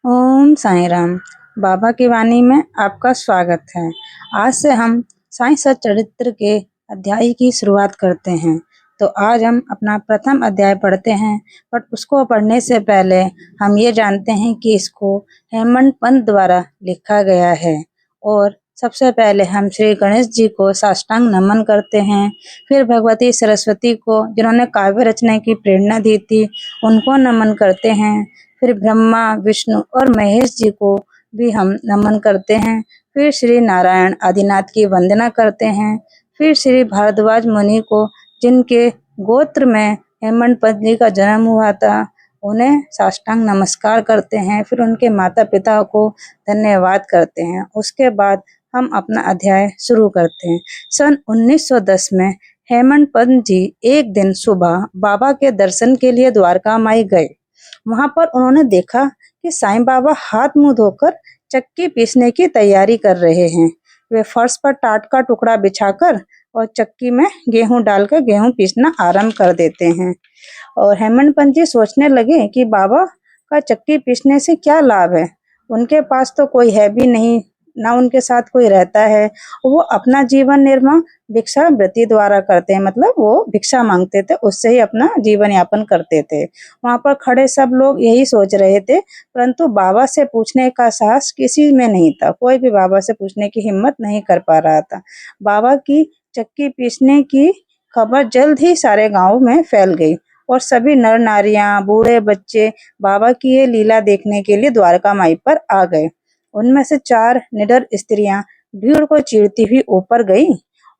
ओम साईं राम। बाबा की वाणी में आपका स्वागत है। आज से हम साईं सच्चरित्र के अध्याय की शुरुआत करते हैं। तो आज हम अपना प्रथम अध्याय पढ़ते हैं, बट उसको पढ़ने से पहले हम ये जानते हैं कि इसको हेमंत पंत द्वारा लिखा गया है। और सबसे पहले हम श्री गणेश जी को साष्टांग नमन करते हैं, फिर भगवती सरस्वती को जिन्होंने काव्य रचना की प्रेरणा दी थी उनको नमन करते हैं, फिर ब्रह्मा, विष्णु और महेश जी को भी हम नमन करते हैं, फिर श्री नारायण आदिनाथ की वंदना करते हैं, फिर श्री भारद्वाज मुनि को जिनके गोत्र में हेमंत पंत जी का जन्म हुआ था उन्हें साष्टांग नमस्कार करते हैं, फिर उनके माता पिता को धन्यवाद करते हैं। उसके बाद हम अपना अध्याय शुरू करते हैं। सन 1910 में हेमंत पंत जी एक दिन सुबह बाबा के दर्शन के लिए द्वारका माई गए। वहां पर उन्होंने देखा कि साईं बाबा हाथ मुंह धोकर चक्की पीसने की तैयारी कर रहे हैं। वे फर्श पर टाट का टुकड़ा बिछाकर और चक्की में गेहूं डालकर गेहूं पीसना आरंभ कर देते हैं। और हेमंत पंत जी सोचने लगे कि बाबा का चक्की पीसने से क्या लाभ है। उनके पास तो कोई है भी नहीं, ना उनके साथ कोई रहता है। वो अपना जीवन निर्वाह भिक्षा वृत्ति द्वारा करते हैं, मतलब वो भिक्षा मांगते थे, उससे ही अपना जीवन यापन करते थे। वहां पर खड़े सब लोग यही सोच रहे थे, परंतु बाबा से पूछने का साहस किसी में नहीं था। कोई भी बाबा से पूछने की हिम्मत नहीं कर पा रहा था। बाबा की चक्की पीसने की खबर जल्द ही सारे गांव में फैल गई और सभी नर नारियां, बूढ़े बच्चे बाबा की ये लीला देखने के लिए द्वारका माई पर आ गए। उनमें से 4 निडर स्त्रियां भीड़ को चीरती हुई ऊपर गई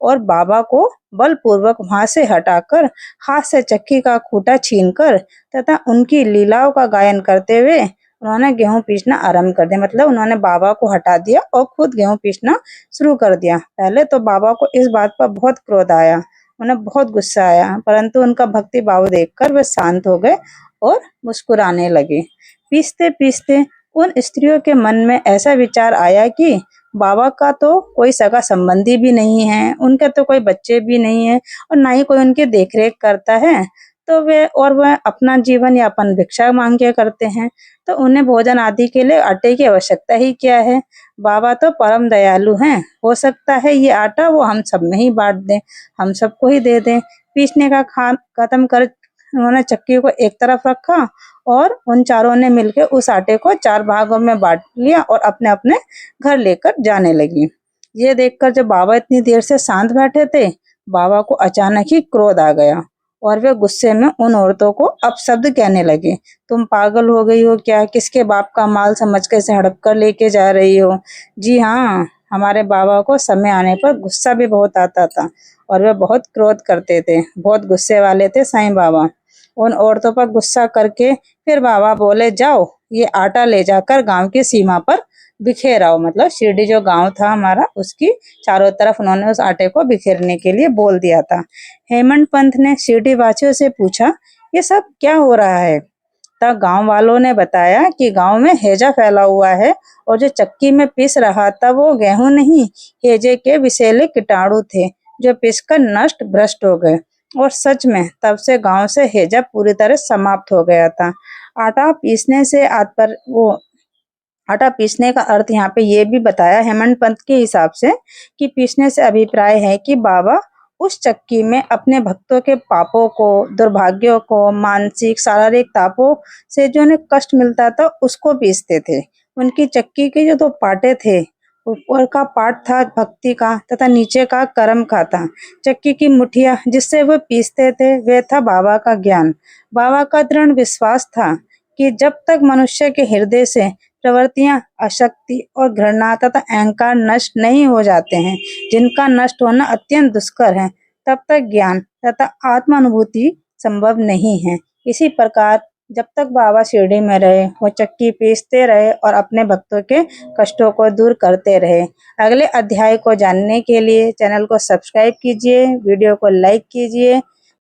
और बाबा को बलपूर्वक वहां से हटाकर हाथ से चक्की का खूंटा छीनकर तथा उनकी लीलाओं का गायन करते हुए उन्होंने गेहूं पीसना आरंभ कर दिया। मतलब उन्होंने बाबा को हटा दिया और खुद गेहूं पीसना शुरू कर दिया। पहले तो बाबा को इस बात पर बहुत क्रोध आया, उन्हें बहुत गुस्सा आया, परंतु उनका भक्ति भाव देखकर वे शांत हो गए और मुस्कुराने लगे। पीसते पीसते उन स्त्रियों के मन में ऐसा विचार आया कि बाबा का तो कोई सगा संबंधी भी नहीं है, उनके तो कोई बच्चे भी नहीं है और ना ही कोई उनकी देखरेख करता है, तो वह अपना जीवन यापन भिक्षा मांग के करते हैं, तो उन्हें भोजन आदि के लिए आटे की आवश्यकता ही क्या है। बाबा तो परम दयालु हैं, हो सकता है ये आटा वो हम सब में ही बांट दें, हम सबको ही दे दें। पीसने का खत्म कर उन्होंने चक्की को एक तरफ रखा और उन चारों ने मिलकर उस आटे को 4 भागों में बांट लिया और अपने अपने घर लेकर जाने लगी। ये देखकर जब बाबा इतनी देर से शांत बैठे थे, बाबा को अचानक ही क्रोध आ गया और वे गुस्से में उन औरतों को अपशब्द कहने लगे। तुम पागल हो गई हो क्या? किसके बाप का माल समझ कर इसे हड़प कर लेके जा रही हो? जी हाँ, हमारे बाबा को समय आने पर गुस्सा भी बहुत आता था और वे बहुत क्रोध करते थे, बहुत गुस्से वाले थे साईं बाबा। उन औरतों पर गुस्सा करके फिर बाबा बोले, जाओ ये आटा ले जाकर गांव की सीमा पर बिखेराओ। मतलब शिरडी जो गांव था हमारा, उसकी चारों तरफ उन्होंने उस आटे को बिखेरने के लिए बोल दिया था। हेमंत पंत ने शिरडी वासियों से पूछा, ये सब क्या हो रहा है? तब गांव वालों ने बताया कि गांव में हैजा फैला हुआ है और जो चक्की में पीस रहा था वो गेहूं नहीं, हैजे के विषैले कीटाणु थे जो पीसकर नष्ट भ्रष्ट हो गए। और सच में तब से गांव से हैजा पूरी तरह समाप्त हो गया था। आटा पीसने से आटा पीसने का अर्थ यहाँ पे ये भी बताया हेमंत पंत के हिसाब से कि पीसने से अभिप्राय है कि बाबा उस चक्की में अपने भक्तों के पापों को, दुर्भाग्यों को, मानसिक शारीरिक तापों से जो उन्हें कष्ट मिलता था उसको पीसते थे। उनकी चक्की के जो 2 पाटे थे, ऊपर का पार्ट था भक्ति का तथा नीचे का कर्म का था। चक्की की मुठिया जिससे वो पीसते थे वे था बाबा का ज्ञान। बाबा का दृढ़ विश्वास था कि जब तक मनुष्य के हृदय से प्रवृत्तियां, अशक्ति और घृणा तथा अहंकार नष्ट नहीं हो जाते हैं, जिनका नष्ट होना अत्यंत दुष्कर है, तब तक ज्ञान तथा आत्मानुभूति संभव नहीं है। इसी प्रकार जब तक बाबा शिरडी में रहे वो चक्की पीसते रहे और अपने भक्तों के कष्टों को दूर करते रहे। अगले अध्याय को जानने के लिए चैनल को सब्सक्राइब कीजिए, वीडियो को लाइक कीजिए।